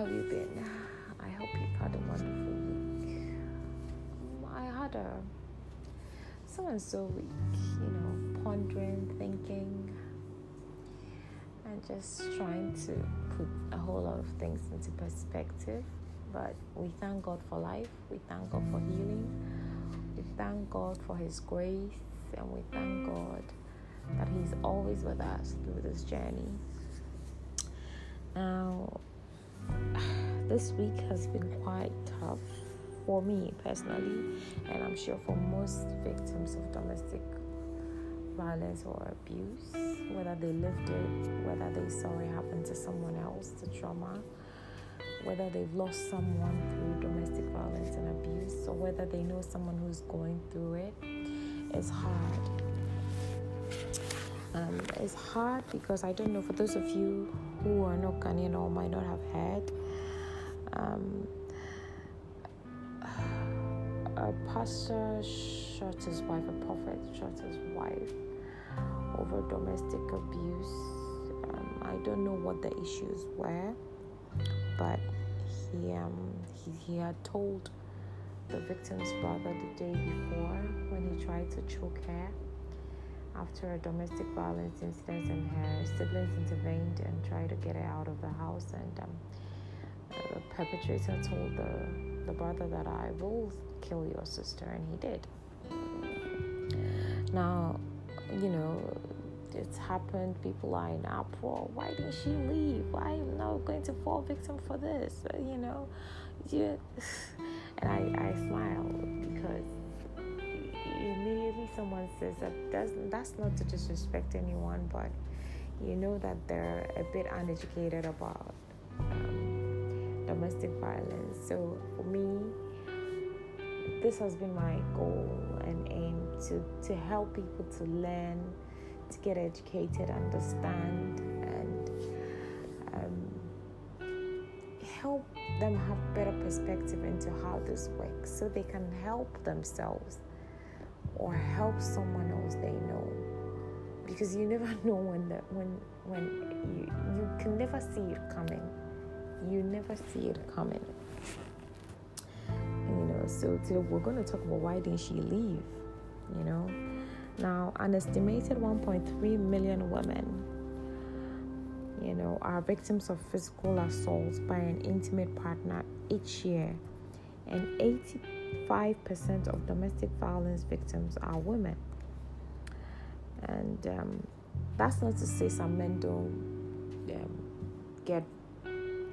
have you been? I hope you've had a wonderful week. I had someone so week, pondering, thinking, and just trying to put a whole lot of things into perspective. But we thank God for life. We thank God for healing. We thank God for His grace, and we thank God that He's always with us through this journey. Now, this week has been quite tough for me personally, and I'm sure for most victims of domestic violence or abuse, whether they lived it, whether they saw it happen to someone else, the trauma, whether they've lost someone through domestic violence and abuse, or whether they know someone who's going through it. It's hard. It's hard because I don't know, for those of you who are not Ghanaian or might not have heard, a pastor shot his wife, a prophet shot his wife over domestic abuse. I don't know what the issues were, but he had told the victim's brother the day before when he tried to choke her after a domestic violence incident, and her siblings intervened and tried to get her out of the house, and the perpetrator told the brother that I will kill your sister, and he did. Now, it's happened. People are in uproar. Why didn't she leave? Why am I not going to fall victim for this? And I smile because immediately someone says that's not to disrespect anyone, but you know that they're a bit uneducated about domestic violence. So for me, this has been my goal and aim to help people to learn, to get educated, understand, and help them have better perspective into how this works, so they can help themselves or help someone else they know. Because you never know when you can never see it coming. You never see it coming. So today we're going to talk about why didn't she leave. Now an estimated 1.3 million women are victims of physical assault by an intimate partner each year, and 85% of domestic violence victims are women. And that's not to say some men don't get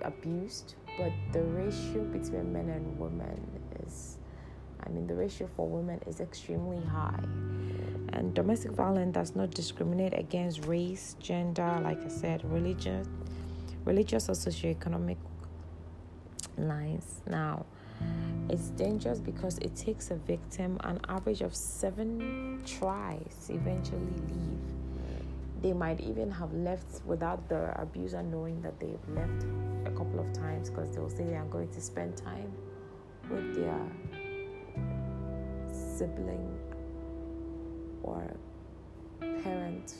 abused, but the ratio between men and women the ratio for women is extremely high. And domestic violence does not discriminate against race, gender, like I said, religious or socioeconomic lines. Now, it's dangerous because it takes a victim an average of 7 tries to eventually leave. They might even have left without the abuser knowing that they've left a couple of times, because they'll say I'm going to spend time with their sibling or parent,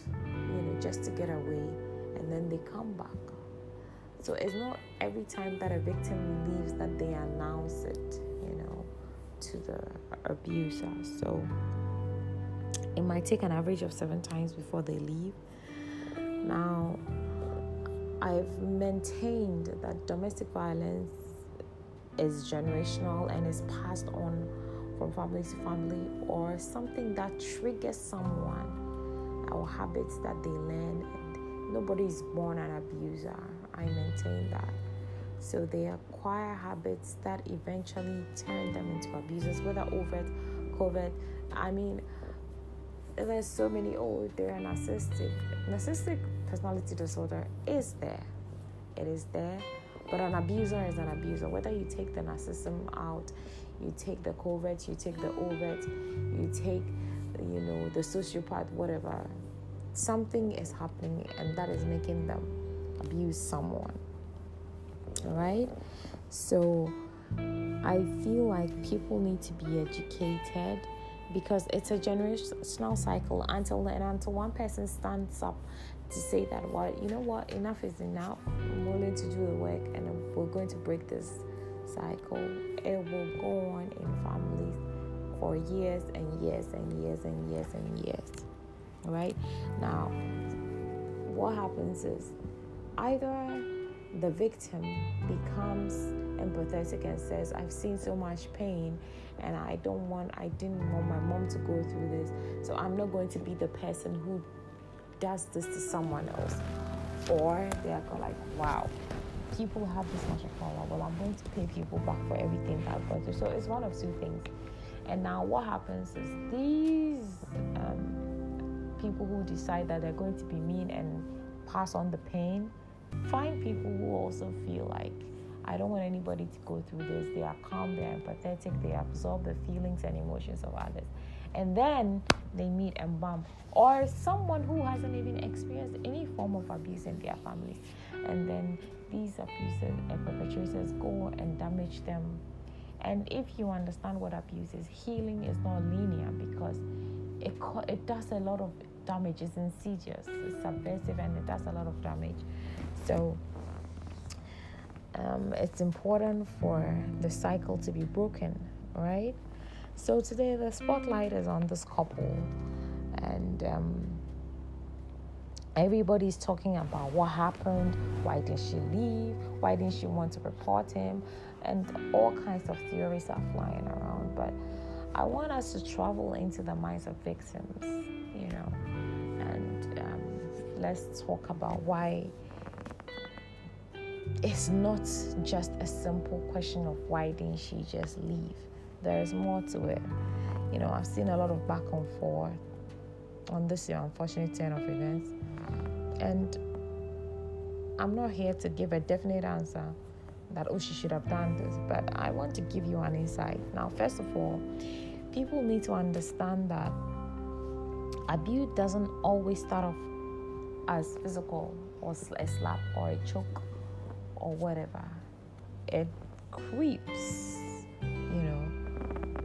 just to get away, and then they come back. So it's not every time that a victim leaves that they announce it, to the abuser. So it might take an average of 7 times before they leave. Now, I've maintained that domestic violence is generational and is passed on from family to family, or something that triggers someone, or habits that they learn. And nobody is born an abuser. I maintain that. So they acquire habits that eventually turn them into abusers, whether overt, covert. There's so many. They're narcissistic personality disorder is there. It is there. But an abuser is an abuser. Whether you take the narcissism out, you take the covert, you take the overt, you take, the sociopath, whatever, something is happening, and that is making them abuse someone. All right? So I feel like people need to be educated, because it's a generational cycle until one person stands up to say that, well, enough is enough. I'm willing to do the work, and I'm we're going to break this cycle, it will go on in families for years and years and years and years and years. Right? Now, what happens is either the victim becomes empathetic and says, I've seen so much pain and I didn't want my mom to go through this, so I'm not going to be the person who does this to someone else. Or they're like, wow, people have this much of power, well, I'm going to pay people back for everything that I've gone through. So it's one of two things. And now what happens is these people who decide that they're going to be mean and pass on the pain find people who also feel like, I don't want anybody to go through this. They are calm, they are empathetic, they absorb the feelings and emotions of others. And then they meet and bump. Or someone who hasn't even experienced any form of abuse in their families. And then these abusers and perpetrators go and damage them. And if you understand what abuse is, healing is not linear because it does a lot of damage. It's insidious, it's subversive, and it does a lot of damage. So it's important for the cycle to be broken, right? So today the spotlight is on this couple, and everybody's talking about what happened, why did she leave, why didn't she want to report him, and all kinds of theories are flying around. But I want us to travel into the minds of victims, and let's talk about why it's not just a simple question of why didn't she just leave. There's more to it. I've seen a lot of back and forth on this unfortunate turn of events, and I'm not here to give a definite answer that she should have done this, but I want to give you an insight. Now, first of all, people need to understand that abuse doesn't always start off as physical or a slap or a choke or whatever. It creeps.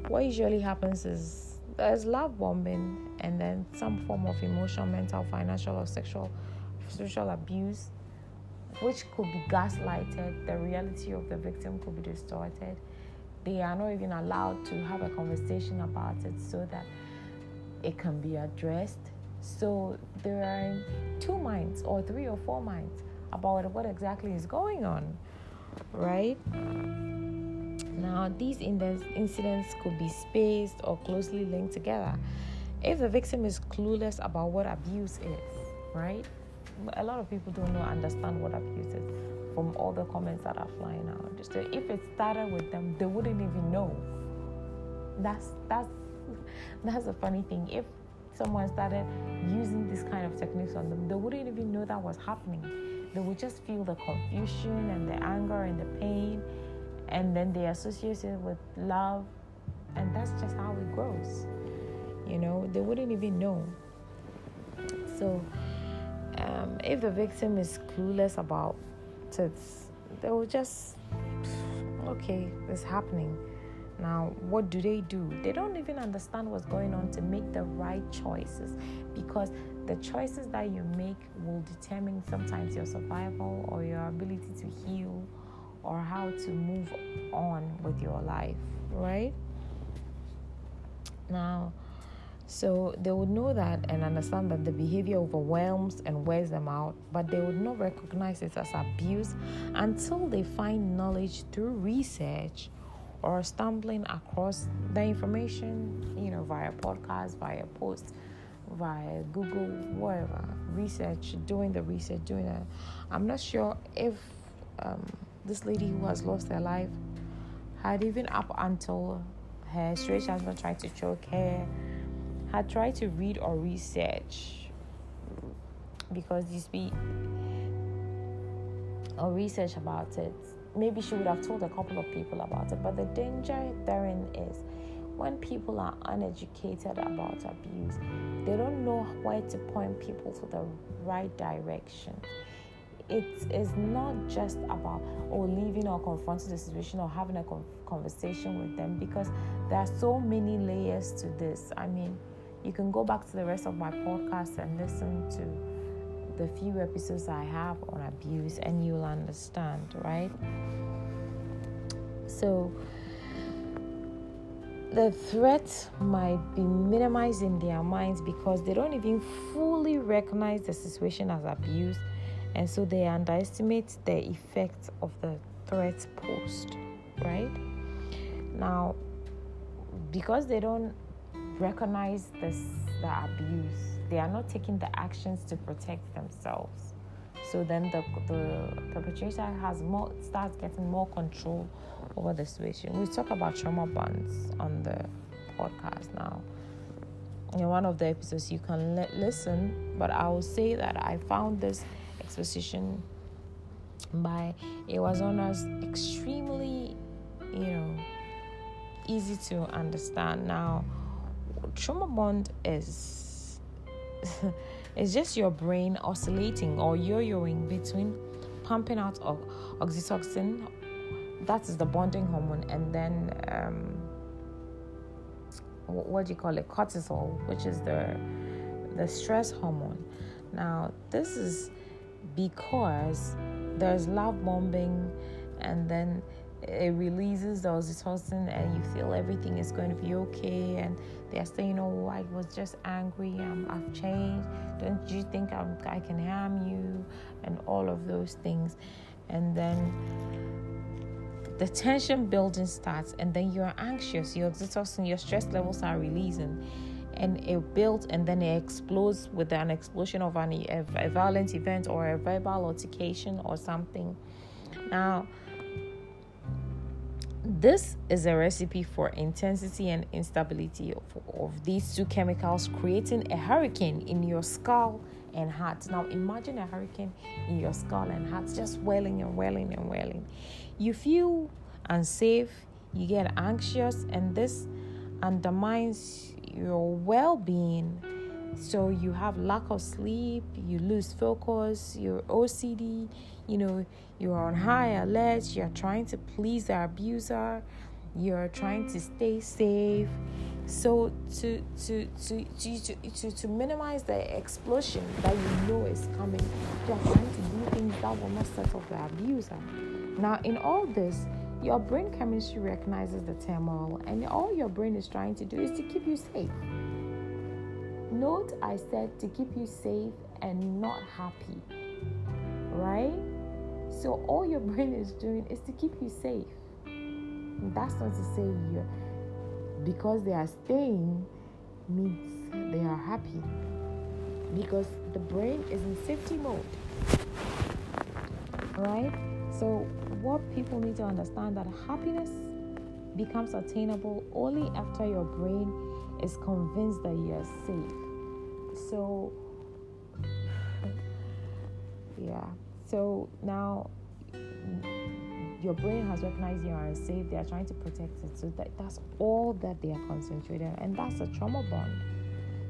What usually happens is there's love bombing and then some form of emotional, mental, financial, or sexual abuse, which could be gaslighted. The reality of the victim could be distorted. They are not even allowed to have a conversation about it so that it can be addressed. So there are 2 minds or 3 or 4 minds about what exactly is going on, right? Now, these incidents could be spaced or closely linked together. If the victim is clueless about what abuse is, right? A lot of people don't understand what abuse is from all the comments that are flying out. So if it started with them, they wouldn't even know. That's a funny thing. If someone started using this kind of techniques on them, they wouldn't even know that was happening. They would just feel the confusion and the anger and the pain, and then they associate it with love, and that's just how it grows. They wouldn't even know. So if the victim is clueless about it, they will just, okay, it's happening. Now, what do? They don't even understand what's going on to make the right choices, because the choices that you make will determine sometimes your survival or your ability to heal or how to move on with your life, right? Now, so they would know that and understand that the behavior overwhelms and wears them out, but they would not recognize it as abuse until they find knowledge through research or stumbling across the information, via podcasts, via posts, via Google, whatever. I'm not sure if this lady who has lost her life had, even up until her strange husband tried to choke her, had tried to read or research, because or research about it. Maybe she would have told a couple of people about it. But the danger therein is when people are uneducated about abuse, they don't know where to point people to the right direction. It is not just about leaving or confronting the situation or having a conversation with them, because there are so many layers to this. I mean, you can go back to the rest of my podcast and listen to the few episodes I have on abuse, and you'll understand, right? So the threat might be minimized in their minds because they don't even fully recognize the situation as abuse, and so they underestimate the effect of the threat posed, right? Now, because they don't recognize the abuse, they are not taking the actions to protect themselves. So then the perpetrator starts getting more control over the situation. We talk about trauma bonds on the podcast now. In one of the episodes, you can listen, but I will say that I found this exposition by it was on us extremely, easy to understand. Now, trauma bond is it's just your brain oscillating or yo-yoing between pumping out of oxytocin, that is the bonding hormone, and then what do you call it, cortisol, which is the stress hormone. Now, this is because there's love bombing, and then it releases the oxytocin and you feel everything is going to be okay, and they're saying, oh, I was just angry, I've changed, don't you think I can harm you, and all of those things. And then the tension building starts, and then you're anxious, your oxytocin, your stress levels are releasing, and it builds, and then it explodes with an explosion of a violent event or a verbal altercation or something. Now, this is a recipe for intensity and instability of these two chemicals, creating a hurricane in your skull and heart. Now, imagine a hurricane in your skull and heart, just welling and welling and welling. You feel unsafe, you get anxious, and this undermines your well-being. So you have lack of sleep, you lose focus, you're OCD, you're on high alert, you're trying to please the abuser, you're trying to stay safe. So to minimize the explosion that is coming, you're trying to do things that will not set off the abuser. Now, in all this, your brain chemistry recognizes the turmoil, and all your brain is trying to do is to keep you safe. Note I said to keep you safe and not happy, right? So all your brain is doing is to keep you safe. That's not to say because they are staying means they are happy, because the brain is in safety mode, right? So what people need to understand that happiness becomes attainable only after your brain is convinced that you are safe. So now your brain has recognized you are unsafe. They are trying to protect it. So that's all that they are concentrated on, and that's a trauma bond.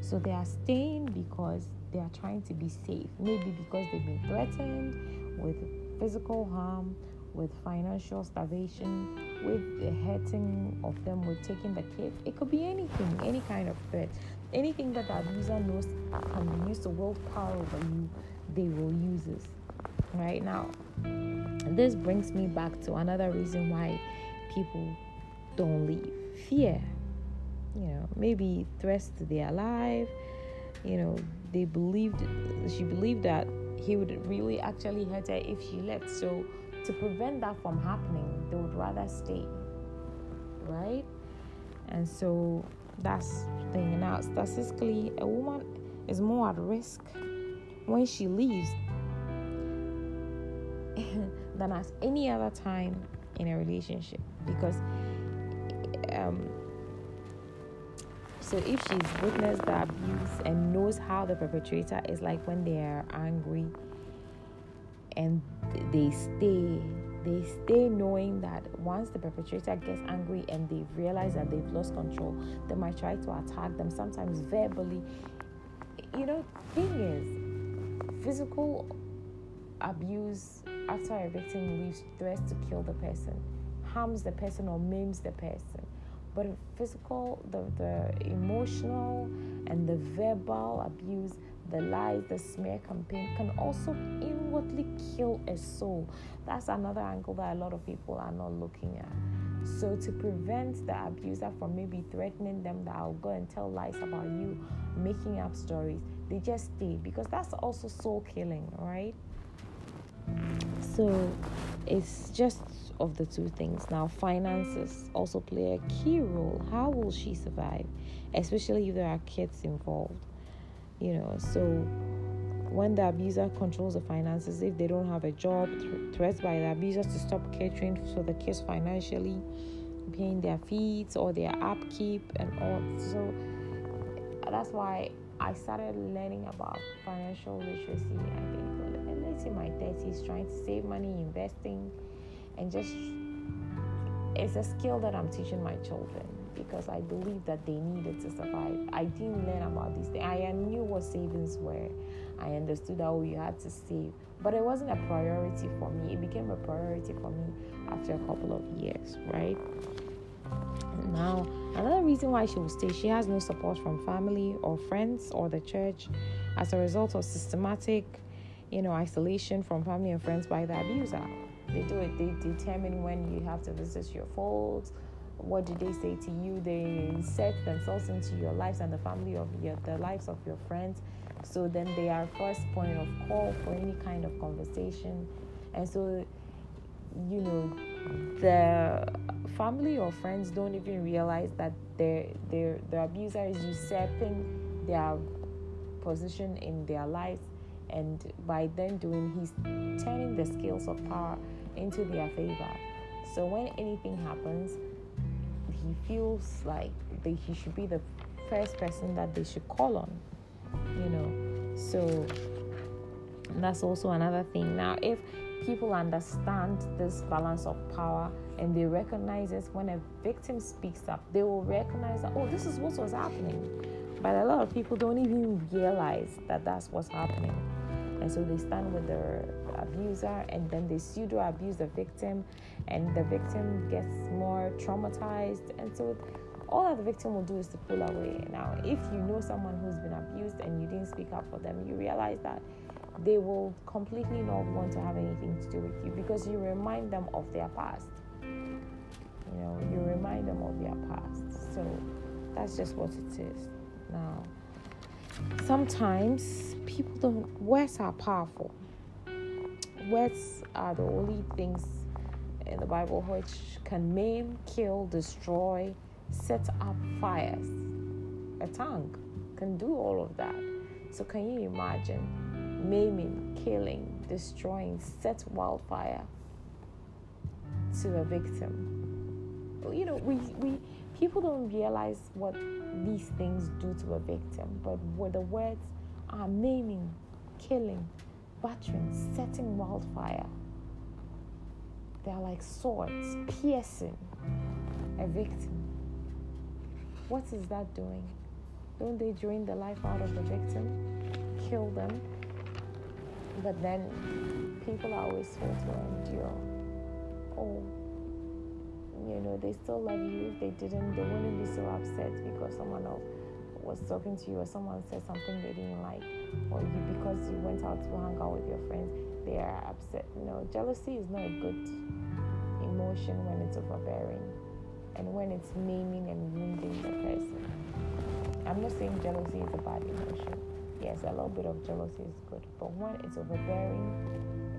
So they are staying because they are trying to be safe. Maybe because they've been threatened with physical harm, with financial starvation, with the hurting of them, with taking the kid. It could be anything, any kind of threat. Anything that the abuser knows can be used to wield power over you, they will use this. Right now, and this brings me back to another reason why people don't leave. Fear. Maybe threats to their life. She believed that he would really actually hurt her if she left. So to prevent that from happening, they would rather stay, right? And so that's the thing. Now, statistically, a woman is more at risk when she leaves than at any other time in a relationship, because so if she's witnessed the abuse and knows how the perpetrator is like when they are angry, and they stay knowing that once the perpetrator gets angry and they realize that they've lost control, they might try to attack them, sometimes verbally. Thing is, physical abuse after a victim leaves, threats to kill the person, harms the person or maims the person. But physical, the emotional and the verbal abuse, the lies, the smear campaign can also inwardly kill a soul. That's another angle that a lot of people are not looking at. So to prevent the abuser from maybe threatening them that I'll go and tell lies about you, making up stories, they just stay, because that's also soul killing, right? So it's just of the two things. Now, finances also play a key role. How will she survive, especially if there are kids involved? So when the abuser controls the finances, if they don't have a job, threats by the abusers to stop catering for the kids financially, paying their fees or their upkeep and all. So that's why I started learning about financial literacy, I think, late in my 30s, trying to save money, investing, and just, it's a skill that I'm teaching my children because I believe that they need it to survive. I didn't learn about these things. I knew what savings were. I understood that you had to save, but it wasn't a priority for me. It became a priority for me after a couple of years, right? Now, another reason why she will stay, she has no support from family or friends or the church as a result of systematic, isolation from family and friends by the abuser. They do it. They determine when you have to visit your folds. What do they say to you? They insert themselves into your lives and the lives of your friends. So then they are first point of call for any kind of conversation. And so, the family or friends don't even realize that the abuser is usurping their position in their lives, and by then he's turning the scales of power into their favor. So when anything happens, he feels like he should be the first person that they should call on, so that's also another thing. Now, if people understand this balance of power and they recognize it, when a victim speaks up, they will recognize that, oh, this is what was happening. But a lot of people don't even realize that that's what's happening. And so they stand with the abuser, and then they pseudo-abuse the victim, and the victim gets more traumatized. And so all that the victim will do is to pull away. Now, if you know someone who's been abused and you didn't speak up for them, you realize that they will completely not want to have anything to do with you because you remind them of their past. You remind them of their past. So that's just what it is. Now, sometimes words are powerful. Words are the only things in the Bible which can maim, kill, destroy, set up fires. A tongue can do all of that. So can you imagine maiming, killing, destroying, set wildfire to a victim? We people don't realize what these things do to a victim, but what the words are maiming, killing, battering, setting wildfire. They're like swords piercing a victim. What is that doing? Don't they drain the life out of the victim? Kill them? But then people are always told to endure. Oh, they still love you. If they didn't, they wouldn't be so upset because someone else was talking to you or someone said something they didn't like, or because you went out to hang out with your friends, they are upset. Jealousy is not a good emotion when it's overbearing and when it's maiming and wounding the person. I'm not saying jealousy is a bad emotion. Yes, a little bit of jealousy is good, but when it's overbearing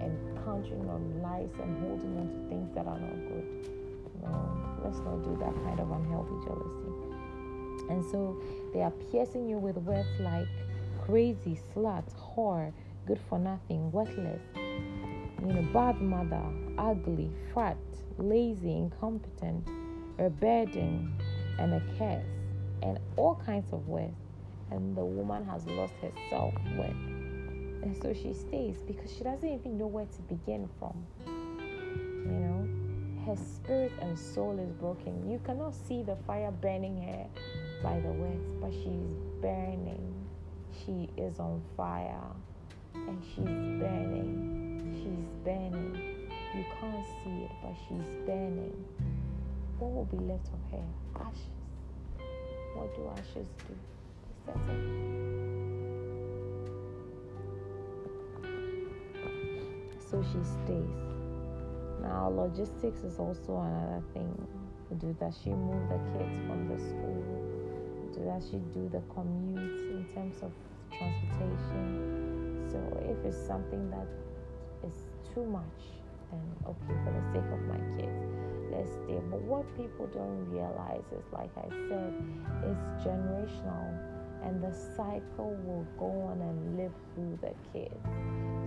and countering on lies and holding on to things that are not good, let's not do that kind of unhealthy jealousy. And so they are piercing you with words like crazy, slut, whore, good for nothing, worthless, bad mother, ugly, fat, lazy, incompetent, a burden, and a curse, and all kinds of words. And the woman has lost her self-worth. And so she stays because she doesn't even know where to begin from. Her spirit and soul is broken. You cannot see the fire burning her by the words, but she's burning. She is on fire. And she's burning. She's burning. You can't see it, but she's burning. What will be left of her? Ashes. What do ashes do? They settle. So she stays. Now, logistics is also another thing. Does she move the kids from the school? Does she do the commute in terms of transportation? So if it's something that is too much, then okay, for the sake of my kids, let's stay. But what people don't realize is, like I said, it's generational, and the cycle will go on and live through the kids.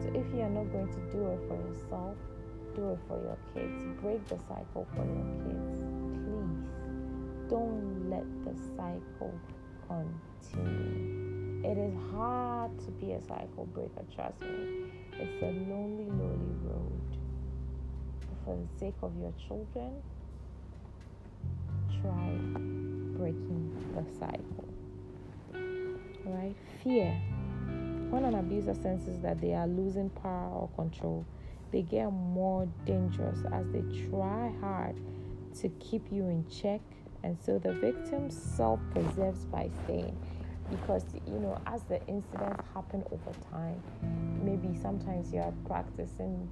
So if you're not going to do it for yourself, do it for your kids. Break the cycle for your kids. Please don't let the cycle continue. It is hard to be a cycle breaker, trust me. It's a lonely, lonely road. But for the sake of your children, try breaking the cycle. Right? Fear. When an abuser senses that they are losing power or control, they get more dangerous as they try hard to keep you in check. And so the victim self-preserves by staying. Because, as the incidents happen over time, maybe sometimes you are practicing,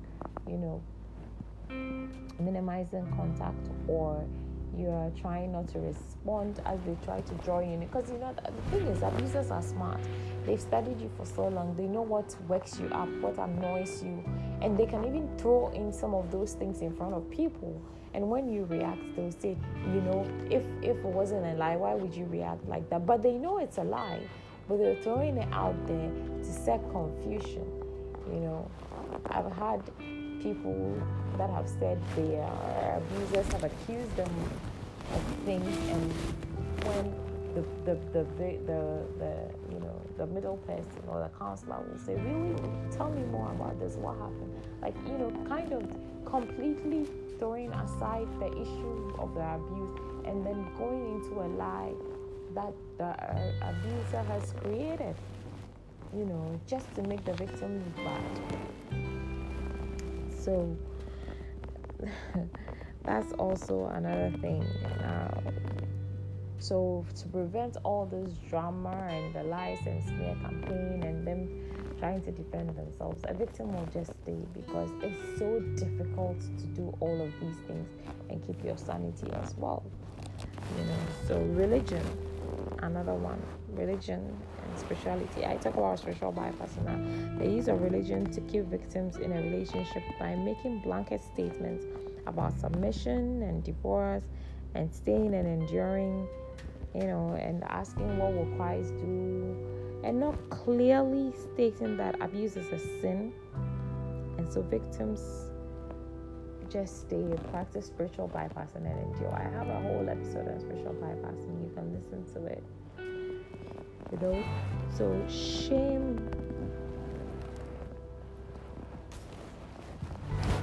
minimizing contact, or you're trying not to respond as they try to draw you in. Because, the thing is, abusers are smart. They've studied you for so long. They know what wakes you up, what annoys you. And they can even throw in some of those things in front of people. And when you react, they'll say, if it wasn't a lie, why would you react like that? But they know it's a lie. But they're throwing it out there to set confusion. I've had people that have said their abusers have accused them of things, and when the middle person or the counselor will say, really, tell me more about this, what happened? Like, kind of completely throwing aside the issue of the abuse and then going into a lie that the abuser has created, just to make the victim look bad. So that's also another thing. So to prevent all this drama and the lies and smear campaign and them trying to defend themselves, a victim will just stay, because it's so difficult to do all of these things and keep your sanity as well. So religion, another one. Religion and spirituality. I talk about spiritual bypass now. The use of religion to keep victims in a relationship by making blanket statements about submission and divorce and staying and enduring, and asking what will Christ do, and not clearly stating that abuse is a sin. And so victims just stay, practice spiritual bypass, and then endure. I have a whole episode on spiritual bypass, and you can listen to it. So shame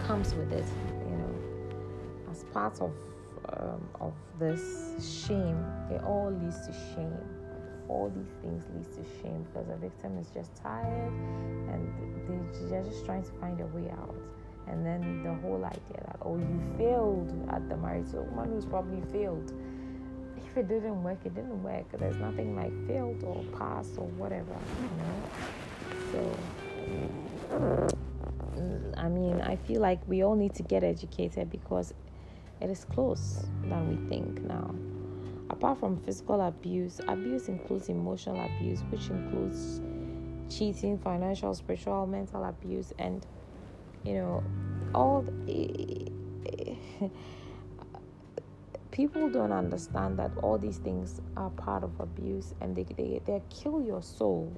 comes with it, as part of this shame. It all leads to shame. All these things leads to shame, because the victim is just tired and they're just trying to find a way out. And then the whole idea that, you failed at the marriage. So one who's probably failed, if it didn't work, it didn't work. There's nothing like failed or pass or whatever, So I feel like we all need to get educated, because it is close than we think now. Apart from physical abuse includes emotional abuse, which includes cheating, financial, spiritual, mental abuse, and all people don't understand that all these things are part of abuse, and they kill your soul.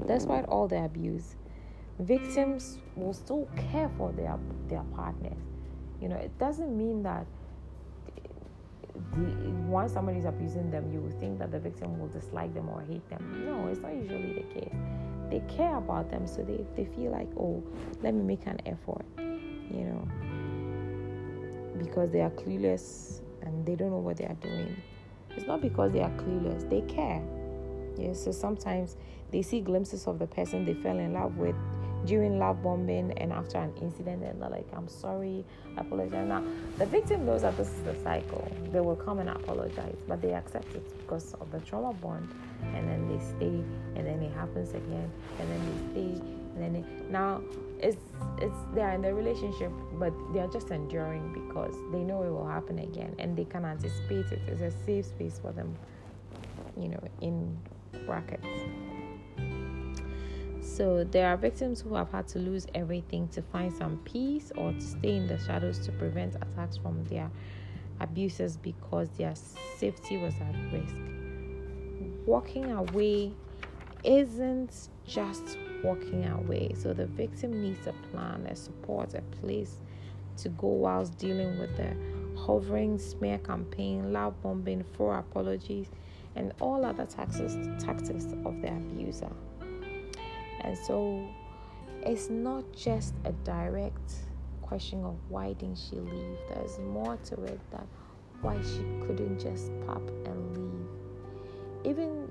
Despite all the abuse, victims will still care for their partners. It doesn't mean that once somebody is abusing them, you will think that the victim will dislike them or hate them. No, it's not usually the case. They care about them, so they feel like, let me make an effort, because they are clueless and they don't know what they are doing. It's not because they are clueless, they care. So sometimes they see glimpses of the person they fell in love with during love bombing and after an incident, and they're like, I'm sorry, I apologize. Now, the victim knows that this is the cycle. They will come and apologize, but they accept it because of the trauma bond, and then they stay, and then it happens again, and then they stay, And then now it's they're in the relationship, but they're just enduring because they know it will happen again, and they can anticipate it. It's a safe space for them, in brackets. So there are victims who have had to lose everything to find some peace, or to stay in the shadows to prevent attacks from their abusers because their safety was at risk. Walking away isn't just walking away. So the victim needs a plan, a support, a place to go whilst dealing with the hovering smear campaign, love bombing, fraud apologies, and all other tactics of the abuser. And so it's not just a direct question of why didn't she leave. There's more to it, that why she couldn't just pop and leave. Even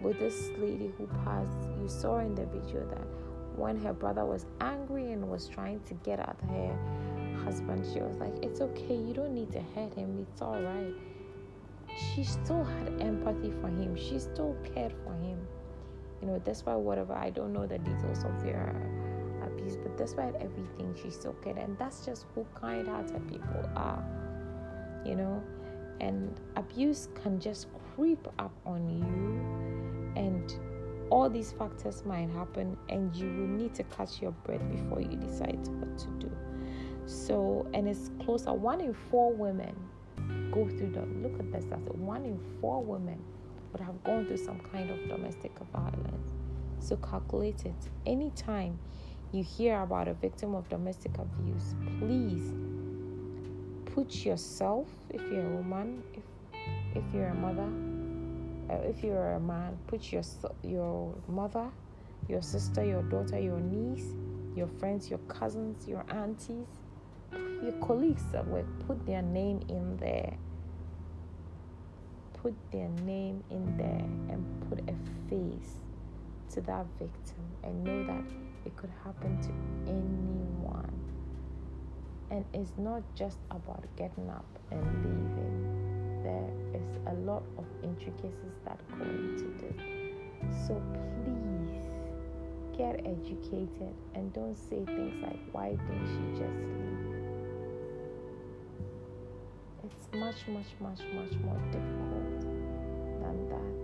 with this lady who passed, you saw in the video that when her brother was angry and was trying to get at her husband, she was like, it's okay, you don't need to hurt him, it's all right. She still had empathy for him. She still cared for him. Despite whatever, I don't know the details of their abuse, but despite everything, she still cared. And that's just who kind-hearted people are, And abuse can just creep up on you, and all these factors might happen, and you will need to catch your breath before you decide what to do. So, and it's closer. 1 in 4 women go through look at this, that's 1 in 4 women would have gone through some kind of domestic violence. So calculate it. Anytime you hear about a victim of domestic abuse, please put yourself, if you're a woman, if you're a mother, if you're a man, put your mother, your sister, your daughter, your niece, your friends, your cousins, your aunties, your colleagues at work, put their name in there. Put their name in there and put a face to that victim, and know that it could happen to anyone. And it's not just about getting up and leaving. There is a lot of intricacies that go into this. So please get educated and don't say things like, why didn't she just leave? It's much, much, much, much more difficult than that.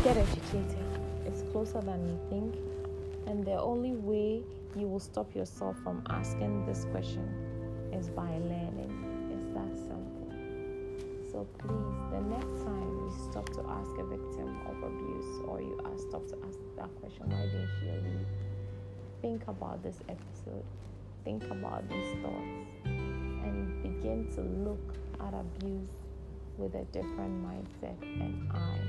Get educated. It's closer than you think. And the only way you will stop yourself from asking this question is by learning. It's that simple. So please, the next time you stop to ask a victim of abuse, or you stop to ask that question, why didn't she leave? Think about this episode. Think about these thoughts, and begin to look at abuse with a different mindset and eye.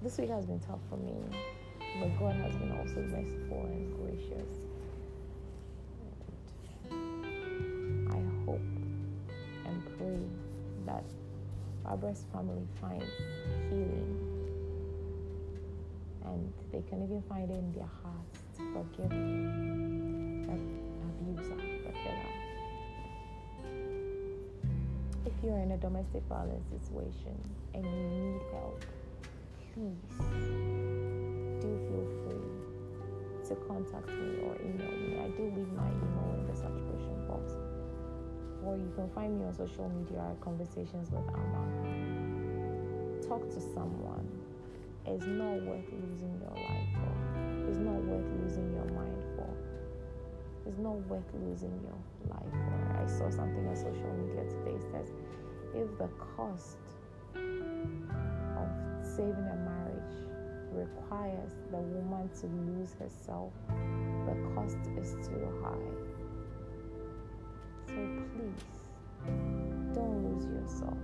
This week has been tough for me, but God has been also merciful and gracious. And I hope and pray that Barbara's family finds healing, and they can even find it in their hearts to forgive the abuser, the killer. If you're in a domestic violence situation and you need help, please do feel free to contact me or email me. I do leave my email in the subscription box. Or you can find me on social media at Conversations with Amma. Talk to someone. It's not worth losing your life for. It's not worth losing your mind for. It's not worth losing your life for. I saw something on social media today. It says, if the cost of saving a marriage requires the woman to lose herself, the cost is too high. So please, don't lose yourself.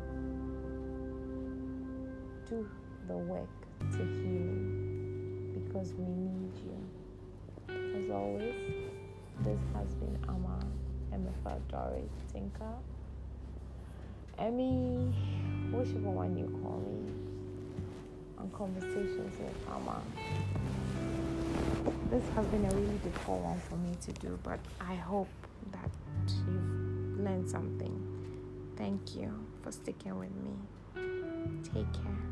Do the work to healing, because we need you. As always, this has been Amma Emefa Doris Tinker. Emmy, whichever one you call me, on Conversations with Amma. This has been a really difficult one for me to do, but I hope that you've learned something. Thank you for sticking with me. Take care.